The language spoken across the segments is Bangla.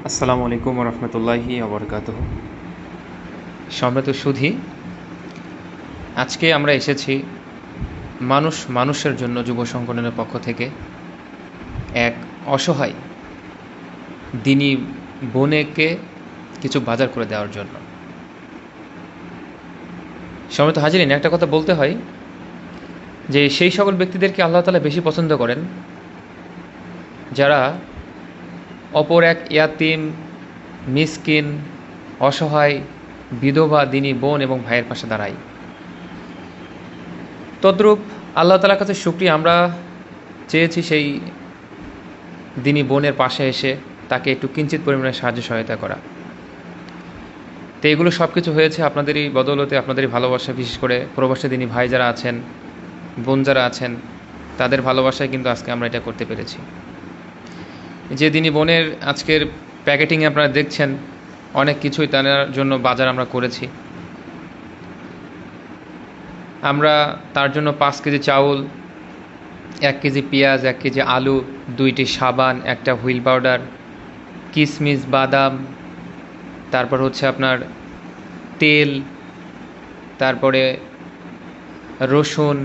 আসসালামু আলাইকুম রহমতুল্লাহি আবরকাতুহ। সম্মানিত সুধী, আজকে আমরা এসেছি মানুষের জন্য যুব সংগঠনের পক্ষ থেকে এক অসহায় দিনী বোনেকে কিছু বাজার করে দেওয়ার জন্য। সম্মানিত হাজিরিন, একটা কথা বলতে হয় যে সেই সকল ব্যক্তিদেরকে আল্লাহ তাআলা বেশি পছন্দ করেন যারা অপর এক ইয়াতিম, মিসকিন, অসহায়, বিধবা দিনী বোন এবং ভাইয়ের পাশে দাঁড়ায়। তদ্রূপ আল্লাহ তাআলার কাছে শুকরিয়া, আমরা চেয়েছি সেই দিনী বোনের পাশে এসে তাকে একটু কিঞ্চিত পরিমাণে সাহায্য সহায়তা করা। তো এগুলো সব কিছু হয়েছে আপনাদেরই বদৌলতে, আপনাদেরই ভালোবাসা। বিশেষ করে প্রবাসী দিনী ভাই যারা আছেন, বোন যারা আছেন, তাদের ভালোবাসায় কিন্তু আজকে আমরা এটা করতে পেরেছি। যে দিনী বোনের আজকের প্যাকেটিংয়ে আপনারা দেখছেন অনেক কিছুই তার জন্য বাজার আমরা করেছি। আমরা তার জন্য 5 কেজি চাউল, 1 কেজি পেঁয়াজ, 1 কেজি আলু, 2টি সাবান, একটা হুইল পাউডার, কিশমিশ, বাদাম, তারপর হচ্ছে আপনার তেল, তারপরে রসুন,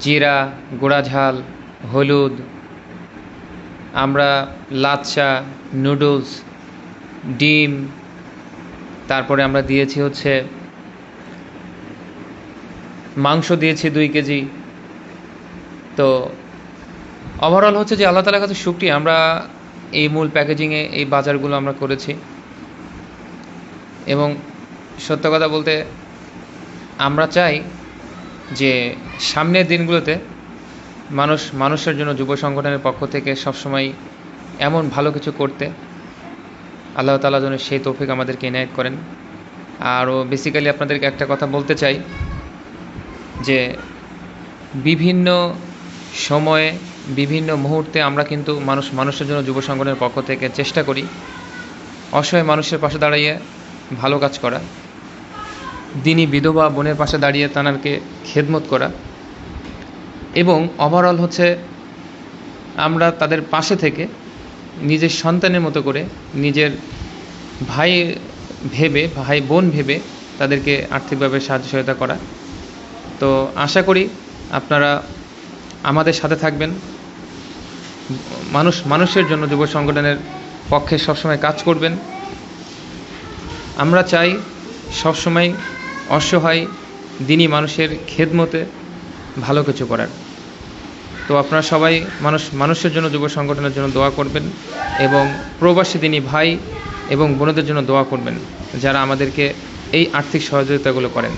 জিরা, গুঁড়া ঝাল, হলুদ, আমরা লাচ্চা, নুডলস, ডিম, তারপরে আমরা দিয়েছি হচ্ছে মাংস দিয়েছি 2 কেজি। তো ওভারঅল হচ্ছে যে আল্লাহ তাআলার কাছে শুকরিয়া, আমরা এই মূল প্যাকেজিংয়ে এই বাজারগুলো আমরা করেছি। এবং সত্য কথা বলতে আমরা চাই যে সামনের দিনগুলোতে মানুষের জন্য যুব সংগঠনের পক্ষ থেকে সবসময় এমন ভালো কিছু করতে। আল্লাহ তাআলা যেন সেই তৌফিক আমাদেরকে ইনায়েত করেন। আরও বেসিক্যালি আপনাদেরকে একটা কথা বলতে চাই যে বিভিন্ন সময়ে বিভিন্ন মুহূর্তে আমরা কিন্তু মানুষের জন্য যুব সংগঠনের পক্ষ থেকে চেষ্টা করি অসহায় মানুষের পাশে দাঁড়িয়ে ভালো কাজ করা, দিনী বিধবা বোনের পাশে দাঁড়িয়ে তাদেরকে খেদমত করা, এবং ওভারঅল হচ্ছে আমরা তাদের পাশে থেকে নিজের সন্তানের মতো করে, নিজের ভাই বোন ভেবে তাদেরকে আর্থিকভাবে সাহায্য সহায়তা করা। তো আশা করি আপনারা আমাদের সাথে থাকবেন, মানুষের জন্য যুব সংগঠনের পক্ষে সবসময় কাজ করবেন। আমরা চাই সবসময় অসহায় দিনী মানুষের খেদমতে ভালো কিছু করার। তো আপনারা সবাই মানুষের জন্য যুব সংগঠনের জন্য দোয়া করবেন এবং প্রবাসী দিনী ভাই এবং বোনদের জন্য দোয়া করবেন যারা আমাদেরকে এই আর্থিক সহযোগিতাগুলো করেন।